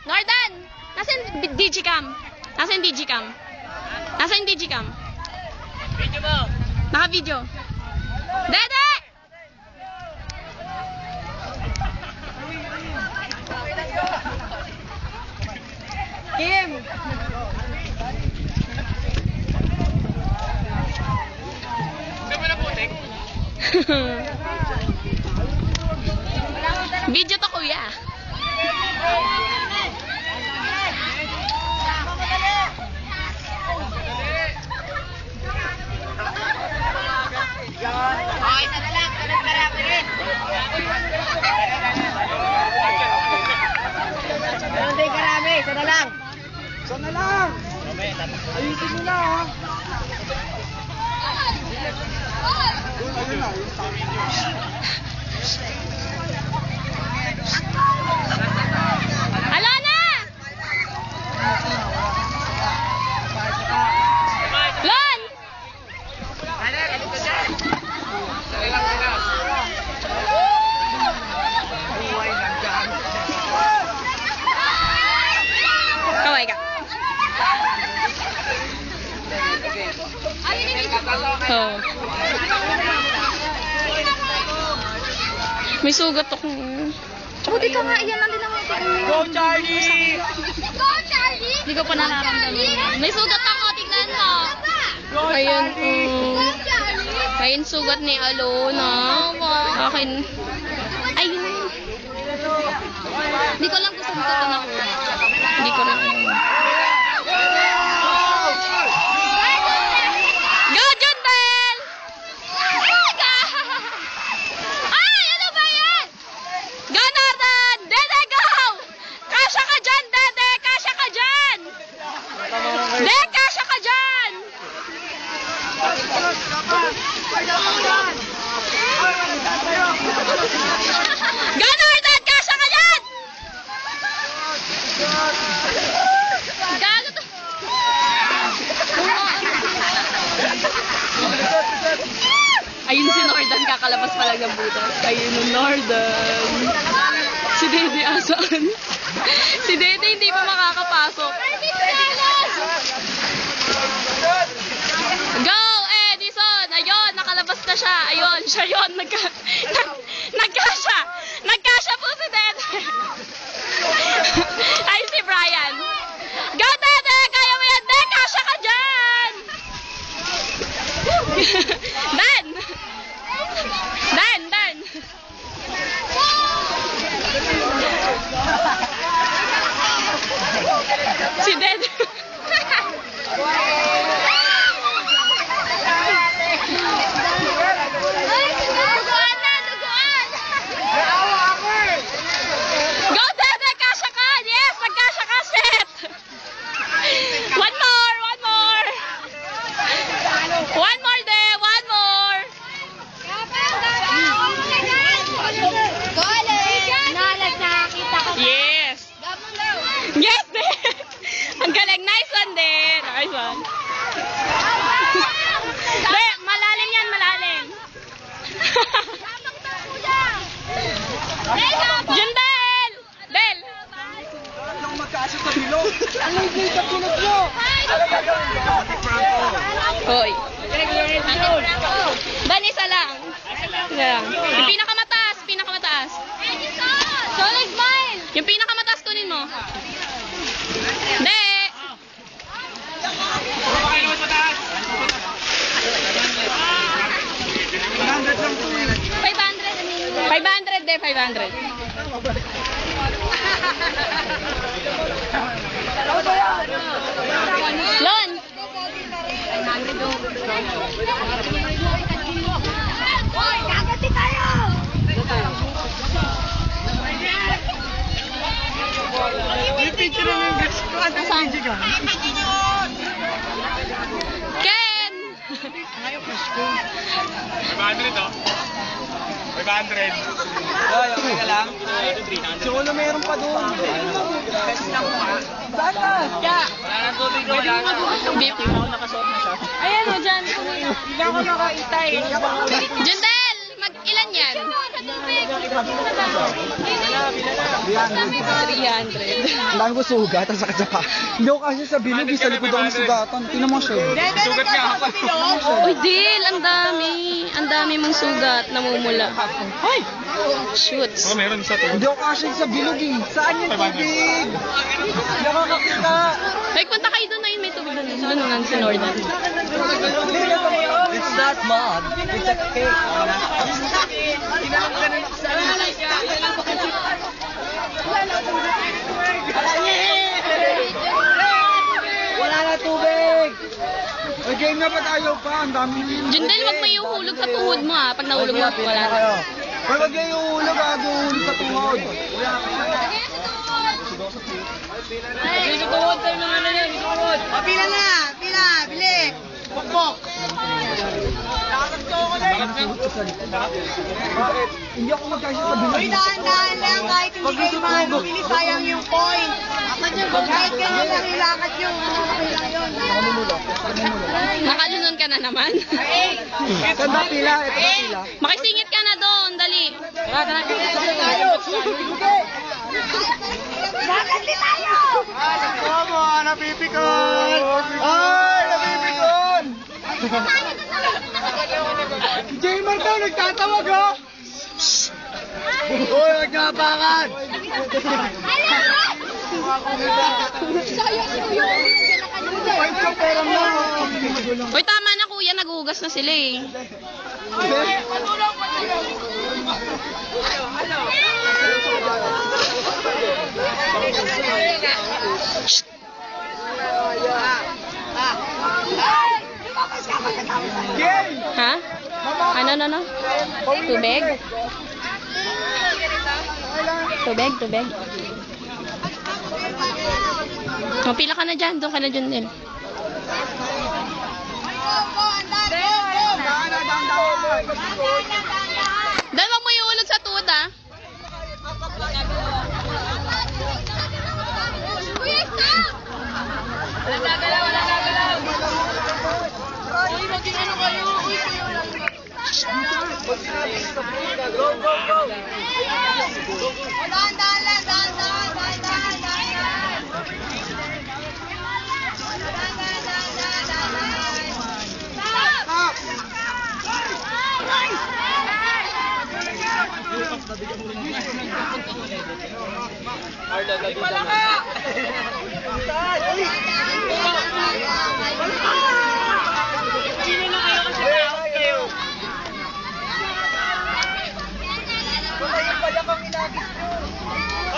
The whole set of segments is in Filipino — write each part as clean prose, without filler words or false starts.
Nordan! Nasaan digicam? Nasaan digicam? Nasaan digicam? Video mo! Naka-video. Dede! Kim! Hindi mo na putik? Video to, kuya. Okay, isa na lang. Anong marami rin? Anong day karami? Isa na lang. Isa na lang! Ayusin mo na, ha? Ayun na, yung tama. Hala na! Lon! Kaway ka. Oh. May sugat ako. Buti ka nga, iyan lang din naman. Go, Charlie! Go, Charlie! Hindi ko pa nararamdaman. May sugat ako, tignan mo. Go, Ayun, Go, Charlie! ayun sugat ni Alona. Akin. Ayun. Hindi ko lang gusto dito na ko. Hindi ko rin. Go, Jundel! Ay, ano ba yan? Go, Nordan! Dede, go! Kasha ka dyan, Dede! Kasha ka dyan! Dede, kasha ka dyan! Go, Nordan! Kasha ka dyan! Gago to. Ayun si Nordan, kakalabas pa lang ng butas. Ayun yung Nordan. Si Dede asaan? Si Dede hindi pa makakapasok. Go, Edison! Ayun, nakalabas na siya. Ayun, siya yun. Nagkasya. Nagkasya po si Dede. Ay, si Brian. Go, Dede! Kaya mo yan, Dede! Kasya ka dyan! Dan! Dan! Dan! Si Dede. Duguan na! Duguan! Go, Dede! Kasya ka! Yes! Nagkasya ka! Set! One more! One more! One more, De! One more! Nalag nakakita ko. Yes! Yes, De! Ang galing! Nice one, De! Nice one! De! Malalim yan! Malalim! Jundel! Del! Nang magkaasa sa bilog. Ano yung dito tulog nyo? Hoy! Dan, isa lang. Isa lang. Yung pinakamataas! Pinakamataas! Solid smile! Yung pinakamataas kunin mo. De! Pakay naman sa taas! 100 lang po yun. 500, De. 500. Lon! Hoy, gagati tayo! Yung picture na yung guys ko. Ano yung video ka? Ken! 500 oh. 500. Ay, okay ka lang? Si Ulo meron pa doon. Best lang pa. Saan ka? Wala nang tubig ko, wala na. Beep. Nakasuot na siya. Ayan o, dyan. Hindi ako nakaita eh. Jundel! Mag-ilan yan? 300. Ang dami ko sugat, ang sakit sa pa. Hindi ako kasi sa bilog, sa likod ako nasugatan. Tingnan mo siya. Sugat nga ako. Uy, Dil, ang dami. Ang dami mong sugat, namumula. Ay! Shoots. Oh, meron isa to. Hindi ako kasi sa bilog eh. Saan yung tubig? Hindi ako makakita. Ay, punta kayo doon na yun, may tubig doon. Doon nga sa Northern. It's not mud, it's a cake. Wala na tubig! Ay, game na pa tayo pa? Ang dami nyo. Jundel, wag mo iuhulog sa tuhod mo ah. Pag nahulog mo, wala na. Ay, wag kayo uhulog ha, uhulog sa tuhod. Pila na! Pila! Bili! Pokpok! Bakit? Hindi ako magkasya sa bilog. Uy, dahan-dahan lang kahit hindi kayo mabili, sayang yung point. Kahit ganyan lang ilakad nyo, okay lang yun. Nakalunon ka na naman. Saan ba pila? Ito ba pila? Makisingit ka na doon, dali. Gagandi tayo! Como, napipikon! Ay, napipikon! Jay Martao, nagtatawag oh! Uy, nagnapakan! Sayang si Kuya. Ay, sa pera mo! Uy, tama na kuya, nagugas na sila eh. Jay! Ha? Ano? Tubig? Tubig? Mapila ka na dyan, doon ka na dyan din. Dahil wag mo iulog sa tuhod ah.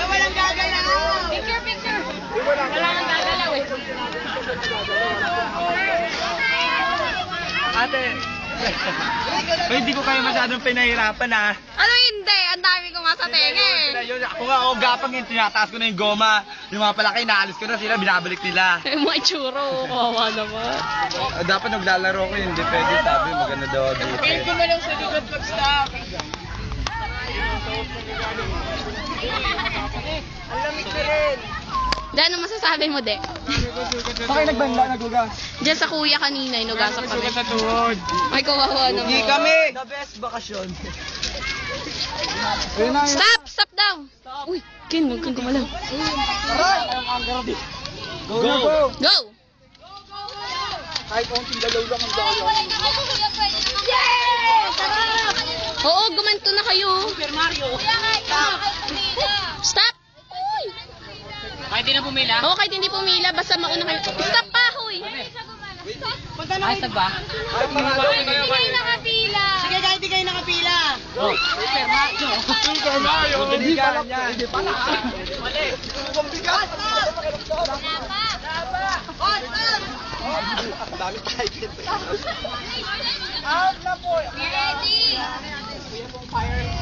Walang gagalaw! Picture. Wala nang gagalaw eh. Ate, hindi ko kayo masyadong pinahirapan ha. Ano hindi? Ang dami ko nga sa tenga eh. Yun, ako nga, gapang yun, tinataas ko na yung goma. Yung mga palaki, naalis ko na sila, binabalik nila. Yung mga itsuro, kawawa naman. Dapat naglalaro ko yun, hindi pwede, sabi, maganda daw. Pili ko na lang sa likod mag-stop. Ang lamig ka rin. Diyan, ano masasabi mo, De? Bakit nagbanda, nagugas? Diyan sa kuya kanina, inugasan kami. Sugat sa tuhod. Ay, kawawa naman. Hindi kami! The best bakasyon. Stop! Stop daw! Uy, Ken, huwag kang gumalaw. Go na po! Go! Kahit konting galaw lang ang galaw. Oo, gumanto na kayo. Super Mario. Stop! Uy! Kahit di na pumila. Oo, kahit hindi pumila, basta mauna kayo. Stop pa, huy! Ay, sag ba? Hindi kayo nakapila. Sige, kahit di kayo nakapila. Super Mario. Hindi pala. Hindi pala. Mali. Kumbigat! Out na po! Ready?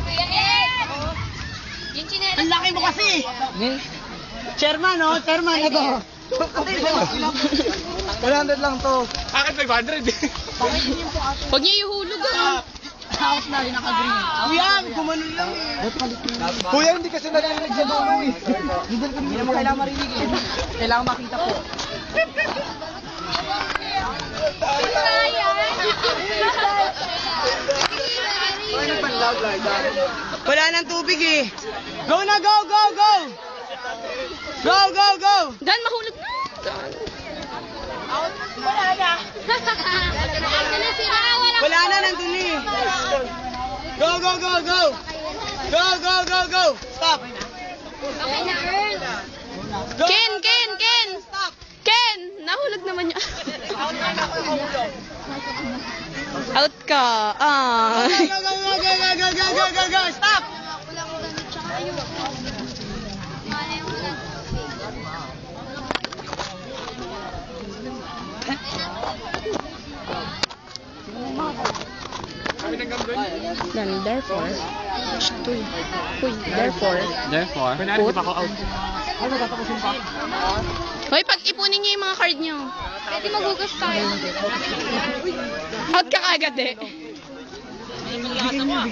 Kuya Ed. Yung chinelas. Ang laki mo kasi. Chairman, no? Chairman, ito. 100 lang to. Bakit 500 eh? Huwag niyo ihulog ah. Kuya, gumanon lang eh. Kuya, hindi kasi narinig sa dulo eh. Hindi naman kailangan marinig eh. Kailangan makita po. Sayang. Why nagpanloud like that? Wala nang tubig eh. Go na, go, go, go! Go, go, go! Dan, mahulog na. Wala na. Ito na sila. Wala na, nandun eh. Go, go, go, go! Go, go, go, go! Stop! Okay na, Earl. Go, Ken, go, Ken, go, go, Ken! Stop! Ken! Nahulog naman niya. Out na ako yung mahulog. Out ka. Ah. Go, go, go, go, go, go, go, go, go, go, go! Stop! Then, therefore, therefore, Kunwari, di pa ako out. hoy, pag-ipunin niyo yung mga card niyo. Pwede maghugas tayo. Out ka kagad eh. Bigyan mo.